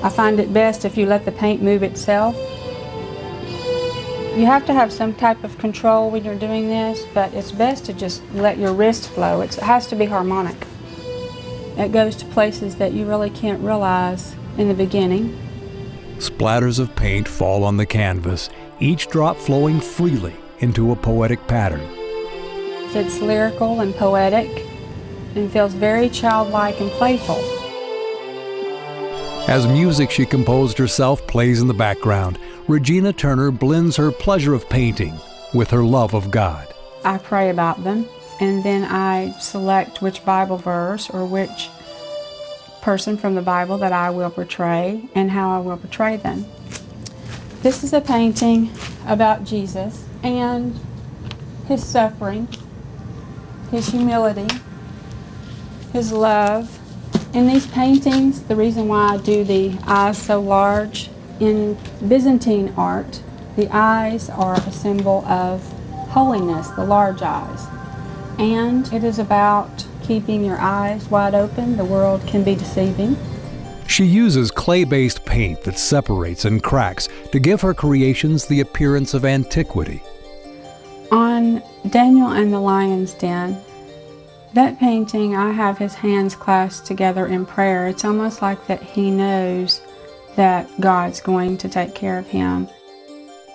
I find it best if you let the paint move itself. You have to have some type of control when you're doing this, but it's best to just let your wrist flow. It has to be harmonic. It goes to places that you really can't realize in the beginning. Splatters of paint fall on the canvas, each drop flowing freely into a poetic pattern. It's lyrical and poetic and feels very childlike and playful. As music she composed herself plays in the background, Regina Turner blends her pleasure of painting with her love of God. I pray about them, and then I select which Bible verse or which person from the Bible that I will portray and how I will portray them. This is a painting about Jesus and his suffering, his humility, his love. In these paintings, the reason why I do the eyes so large, in Byzantine art, the eyes are a symbol of holiness, the large eyes. And it is about keeping your eyes wide open. The world can be deceiving. She uses clay-based paint that separates and cracks to give her creations the appearance of antiquity. On Daniel and the Lion's Den, that painting, I have his hands clasped together in prayer. It's almost like that he knows that God's going to take care of him.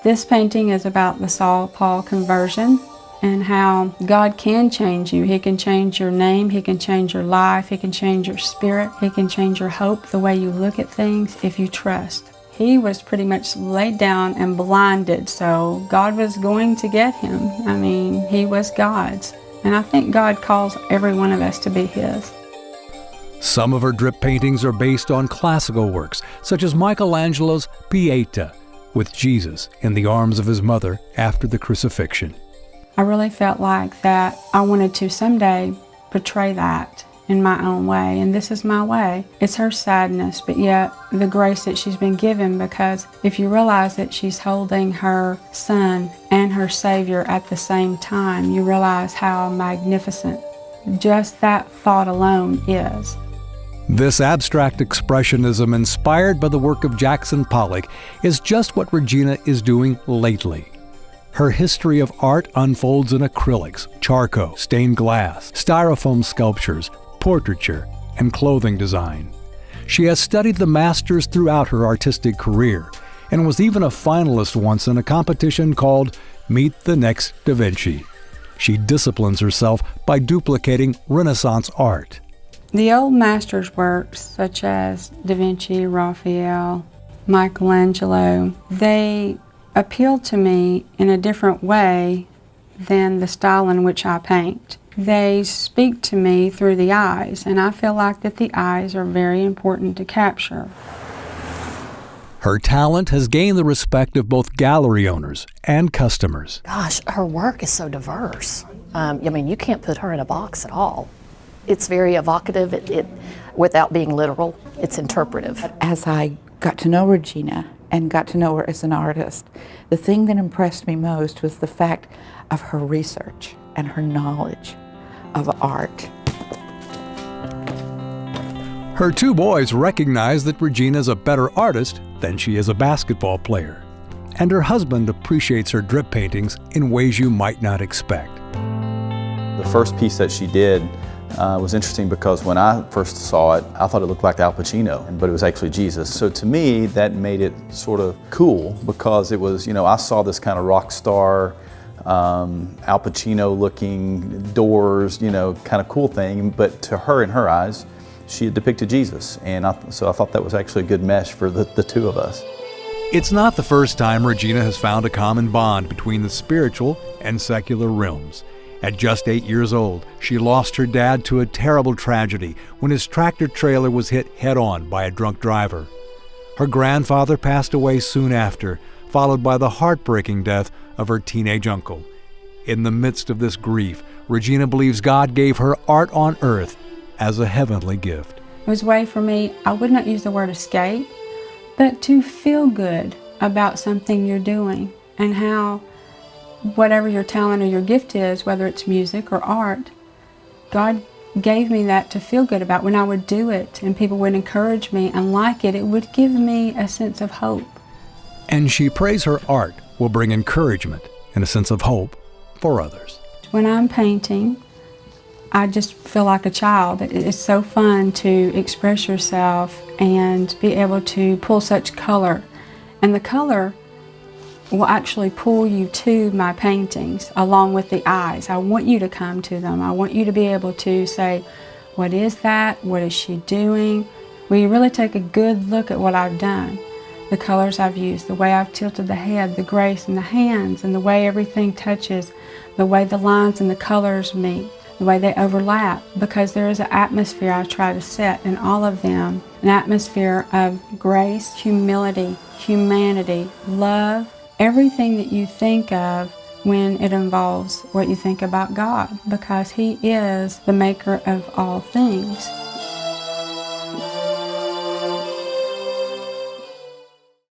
This painting is about the Saul-Paul conversion and how God can change you. He can change your name, He can change your life, He can change your spirit, He can change your hope, the way you look at things, if you trust. He was pretty much laid down and blinded, so God was going to get him. I mean, he was God's. And I think God calls every one of us to be His. Some of her drip paintings are based on classical works, such as Michelangelo's Pieta, with Jesus in the arms of his mother after the crucifixion. I really felt like that I wanted to someday portray that in my own way, and this is my way. It's her sadness, but yet the grace that she's been given, because if you realize that she's holding her son and her Savior at the same time, you realize how magnificent just that thought alone is. This abstract expressionism, inspired by the work of Jackson Pollock, is just what Regina is doing lately. Her history of art unfolds in acrylics, charcoal, stained glass, styrofoam sculptures, portraiture, and clothing design. She has studied the masters throughout her artistic career and was even a finalist once in a competition called Meet the Next Da Vinci. She disciplines herself by duplicating Renaissance art. The old masters' works, such as Da Vinci, Raphael, Michelangelo, they appeal to me in a different way than the style in which I paint. They speak to me through the eyes, and I feel like that the eyes are very important to capture. Her talent has gained the respect of both gallery owners and customers. Gosh, her work is so diverse. I mean, you can't put her in a box at all. It's very evocative, without being literal, it's interpretive. As I got to know Regina and got to know her as an artist, the thing that impressed me most was the fact of her research and her knowledge of art. Her two boys recognize that Regina is a better artist than she is a basketball player. And her husband appreciates her drip paintings in ways you might not expect. The first piece that she did was interesting because when I first saw it, I thought it looked like Al Pacino, but it was actually Jesus. So to me, that made it sort of cool because it was, I saw this kind of rock star, Al Pacino looking doors, kind of cool thing, but to her, in her eyes, she had depicted Jesus. And so I thought that was actually a good mesh for the two of us. It's not the first time Regina has found a common bond between the spiritual and secular realms. At just 8 years old, she lost her dad to a terrible tragedy when his tractor trailer was hit head-on by a drunk driver. Her grandfather passed away soon after, followed by the heartbreaking death of her teenage uncle. In the midst of this grief, Regina believes God gave her art on earth as a heavenly gift. It was a way for me, I would not use the word escape, but to feel good about something you're doing and how whatever your talent or your gift is, whether it's music or art, God gave me that to feel good about. When I would do it and people would encourage me and like it, it would give me a sense of hope. And she prays her art will bring encouragement and a sense of hope for others. When I'm painting, I just feel like a child. It's so fun to express yourself and be able to pull such color. And the color will actually pull you to my paintings along with the eyes. I want you to come to them. I want you to be able to say, what is that? What is she doing? Will you really take a good look at what I've done? The colors I've used, the way I've tilted the head, the grace in the hands, and the way everything touches, the way the lines and the colors meet, the way they overlap, because there is an atmosphere I try to set in all of them, an atmosphere of grace, humility, humanity, love, everything that you think of when it involves what you think about God, because He is the maker of all things.